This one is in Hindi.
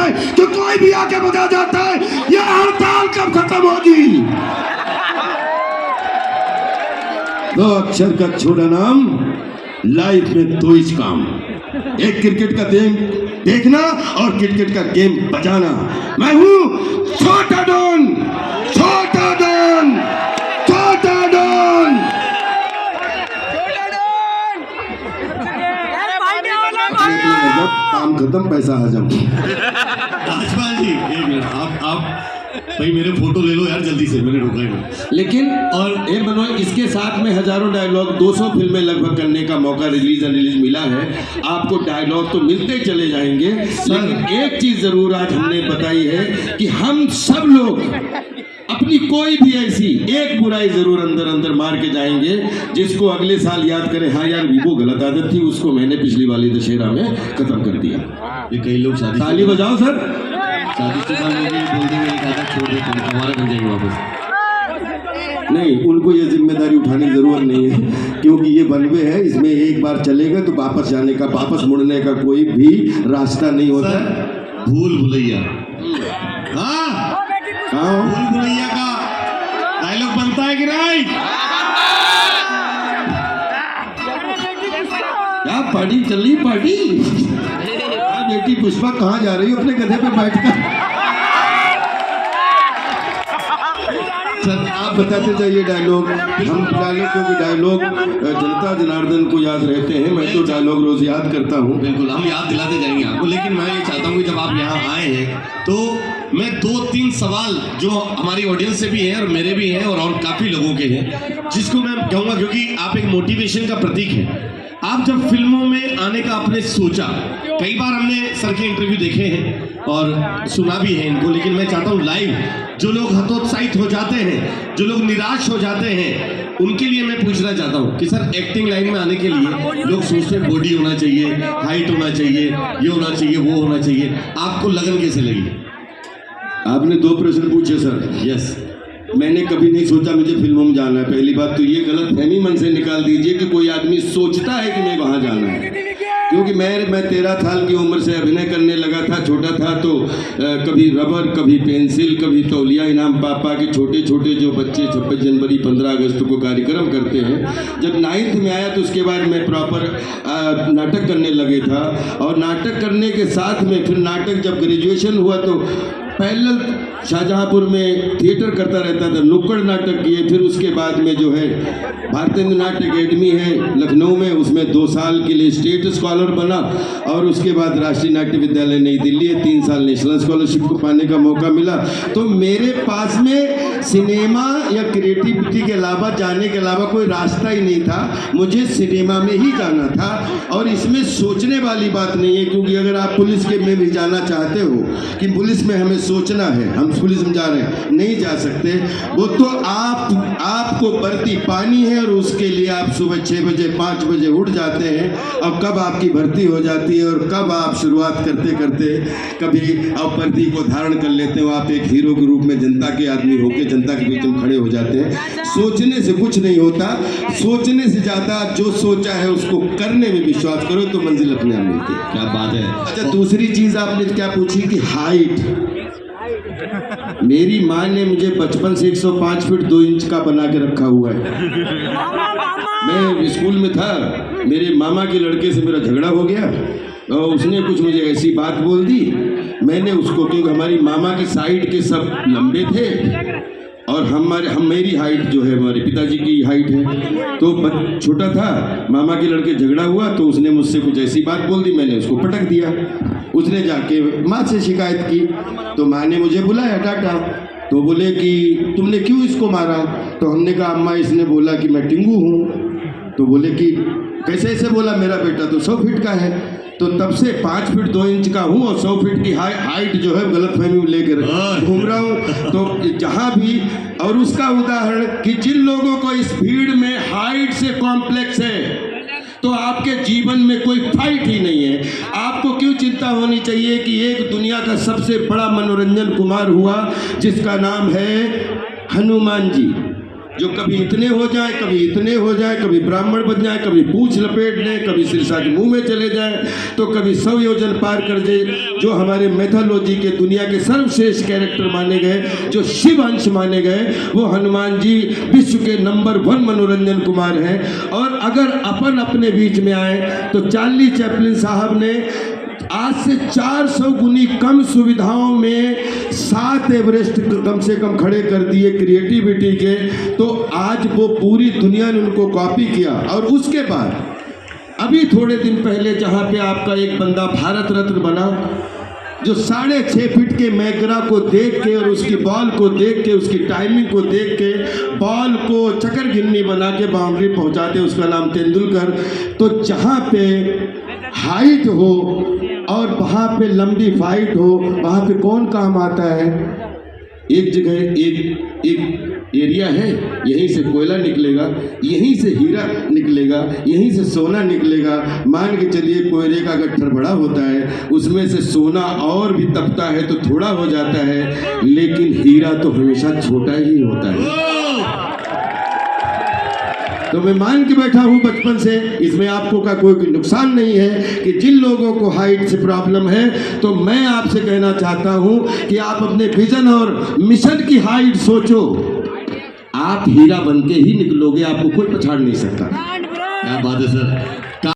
है कि कोई भी आके बता जाता है ये हड़ताल कब खत्म होगी। दो अक्षर का छोटा नाम, लाइफ में दो ही काम, एक क्रिकेट का गेम देखना और क्रिकेट का गेम बजाना। मैं हूं छोटा डॉन, छोटा डॉन, छोटा डॉन। काम खत्म, पैसा हजम। राजपाल जी एक मिनट, आप भाई मेरे फोटो ले लो यार जल्दी से, मैंने रोका है। लेकिन और ए मनोज, इसके साथ में हजारों डायलॉग, 200 फिल्में लगभग करने का मौका रिलीज मिला है। आपको डायलॉग तो मिलते चले जाएंगे, लेकिन एक चीज जरूर आज हमने बताई है कि हम सब लोग अपनी कोई भी ऐसी एक बुराई जरूर अंदर अंदर मार के जाएंगे जिसको अगले साल याद करें, हाँ यार वो गलत आदत थी, उसको मैंने पिछली वाली दशहरा में खत्म कर दिया। ये कई लोग शादी, ताली बजाओ सर, शादीशुदा लोग ये बोल देंगे एक आदत छोड़ देते हैं, हमारे बन जाएंगे वापस। नहीं, उनको ये जिम्मेदारी उठाने की जरूरत नहीं है, क्योंकि ये बनवे है, इसमें एक बार चलेगा तो वापस जाने का, वापस मुड़ने का कोई भी रास्ता नहीं होता। भूल भुलैया, हाँ भूल भुलैया का डायलॉग बनता है कि नहीं? क्या पार्टी चल रही, पार्टी? बेटी पुष्पा कहाँ जा रही हो अपने गधे पे बैठकर? सर आप बताते जाइए डायलॉग, हम डायलॉग, क्योंकि डायलॉग जनता जनार्दन को याद रहते हैं। मैं तो डायलॉग रोज याद करता हूँ। बिल्कुल, हम याद दिलाते जाएंगे आपको, लेकिन मैं ये चाहता हूँ कि जब आप यहाँ आए हैं तो मैं 2-3 सवाल जो हमारी ऑडियंस से भी हैं और मेरे भी हैं और काफ़ी लोगों के हैं, जिसको मैं कहूँगा क्योंकि आप एक मोटिवेशन का प्रतीक हैं। आप जब फिल्मों में आने का आपने सोचा, कई बार हमने सर के इंटरव्यू देखे हैं और सुना भी है इनको, लेकिन मैं चाहता हूँ लाइव जो लोग हतोत्साहित हो जाते हैं, जो लोग निराश हो जाते हैं, उनके लिए मैं पूछना चाहता हूँ कि सर एक्टिंग लाइन में आने के लिए लोग सोचते हैं बॉडी होना चाहिए, हाइट होना चाहिए, ये होना चाहिए, वो होना चाहिए, आपको लगन कैसे लगी? आपने 2 प्रश्न पूछे सर। यस, मैंने कभी नहीं सोचा मुझे फिल्मों में जाना है। पहली बात तो ये गलतफहमी मन से निकाल दीजिए कि कोई आदमी सोचता है कि मैं वहाँ जाना है, क्योंकि मैं 13 साल की उम्र से अभिनय करने लगा था। छोटा था तो कभी रबर, कभी पेंसिल, कभी तौलिया इनाम पापा के छोटे छोटे जो बच्चे 26 जनवरी 15 अगस्त को कार्यक्रम करते हैं। जब 9th में आया तो उसके बाद मैं प्रॉपर नाटक करने लगे था, और नाटक करने के साथ में फिर नाटक जब ग्रेजुएशन हुआ तो पैरेलल शाहजहांपुर में थिएटर करता रहता था, नुक्कड़ नाटक किए। फिर उसके बाद में जो है भारतीय नाट्य अकेडमी है लखनऊ में, उसमें 2 साल के लिए स्टेट स्कॉलर बना, और उसके बाद राष्ट्रीय नाट्य विद्यालय नई दिल्ली है, 3 साल नेशनल स्कॉलरशिप को पाने का मौका मिला। तो मेरे पास में सिनेमा या क्रिएटिविटी के अलावा, जाने के अलावा कोई रास्ता ही नहीं था। मुझे सिनेमा में ही जाना था, और इसमें सोचने वाली बात नहीं है, क्योंकि अगर आप पुलिस के में भी जाना चाहते हो कि पुलिस में हमें सोचना है, हम पुलिस में जा रहे हैं, नहीं जा सकते। वो तो आपको भर्ती पानी है, और उसके लिए आप सुबह 6 बजे 5 बजे उठ जाते हैं। अब कब आपकी भर्ती हो जाती है और कब आप शुरुआत करते करते कभी आप भर्ती को धारण कर लेते हो, आप एक हीरो के रूप में जनता के आदमी होकर जनता के बीच में खड़े हो जाते हैं। सोचने से कुछ नहीं होता, सोचने से ज़्यादा जो सोचा है उसको करने में विश्वास करो तो मंजिल अपने आप मिलती है। क्या बात है। अच्छा, दूसरी चीज़ आपने क्या पूछी कि हाइट। मेरी माँ ने मुझे बचपन से 105 फीट 2 इंच का बना के रखा हुआ है। मैं स्कूल में था, मेरे मामा के लड़के से मेरा झगड़ा हो गया, और उसने कुछ मुझे ऐसी बात बोल दी। मैंने उसको, क्योंकि हमारी मामा की साइड के सब लंबे थे और मेरी हाइट जो है हमारे पिताजी की हाइट है, तो छोटा था, मामा के लड़के झगड़ा हुआ तो उसने मुझसे कुछ ऐसी बात बोल दी, मैंने उसको पटक दिया। उसने जाके माँ से शिकायत की, तो माँ ने मुझे बुलाया, डांटा, तो बोले कि तुमने क्यों इसको मारा? तो हमने कहा अम्मा इसने बोला कि मैं टिंगू हूँ। तो बोले कि कैसे ऐसे बोला, मेरा बेटा तो 100 फीट का है। तो तब से 5 फीट 2 इंच का हूँ और 100 फीट की हाइट जो है गलतफहमी में लेकर घूम रहा हूँ। तो जहाँ भी, और उसका उदाहरण कि जिन लोगों को इस भीड़ में हाइट से कॉम्प्लेक्स है, तो आपके जीवन में कोई फाइट ही नहीं है। आपको क्यों चिंता होनी चाहिए कि एक दुनिया का सबसे बड़ा मनोरंजन कुमार हुआ जिसका नाम है हनुमान जी। जो कभी इतने हो जाए, कभी इतने हो जाए, कभी ब्राह्मण बन जाए, कभी पूंछ लपेट लें, कभी सिरसा के मुंह में चले जाए, तो कभी 100 योजन पार कर दे। जो हमारे मैथोलॉजी के दुनिया के सर्वश्रेष्ठ कैरेक्टर माने गए, जो शिव अंश माने गए, वो हनुमान जी विश्व के नंबर 1 मनोरंजन कुमार हैं। और अगर अपन अपने बीच में आए तो चार्ली चैपलिन साहब ने आज से 400 गुनी कम सुविधाओं में 7 एवरेस्ट कम से कम खड़े कर दिए क्रिएटिविटी के। तो आज वो पूरी दुनिया ने उनको कॉपी किया। और उसके बाद अभी थोड़े दिन पहले जहाँ पे आपका एक बंदा भारत रत्न बना, जो 6.5 फीट के मैगरा को देख के और उसकी बॉल को देख के, उसकी टाइमिंग को देख के बॉल को चक्कर गिन्नी बना के बाउंड्री पहुंचाते, उसका नाम तेंदुलकर। तो जहाँ पे हाइट हो और वहाँ पे लंबी फाइट हो, वहाँ पे कौन काम आता है? एक जगह एक एरिया है, यहीं से कोयला निकलेगा, यहीं से हीरा निकलेगा, यहीं से सोना निकलेगा। मान के चलिए कोयले का गट्ठर बड़ा होता है, उसमें से सोना और भी तपता है तो थोड़ा हो जाता है, लेकिन हीरा तो हमेशा छोटा ही होता है। तो मैं मान के बैठा हूँ बचपन से, इसमें आपको का कोई नुकसान नहीं है कि जिन लोगों को हाइट से प्रॉब्लम है, तो मैं आपसे कहना चाहता हूँ कि आप अपने विजन और मिशन की हाइट सोचो। आप हीरा बन के ही निकलोगे, आपको कोई पछाड़ नहीं सकता। क्या बात है सर।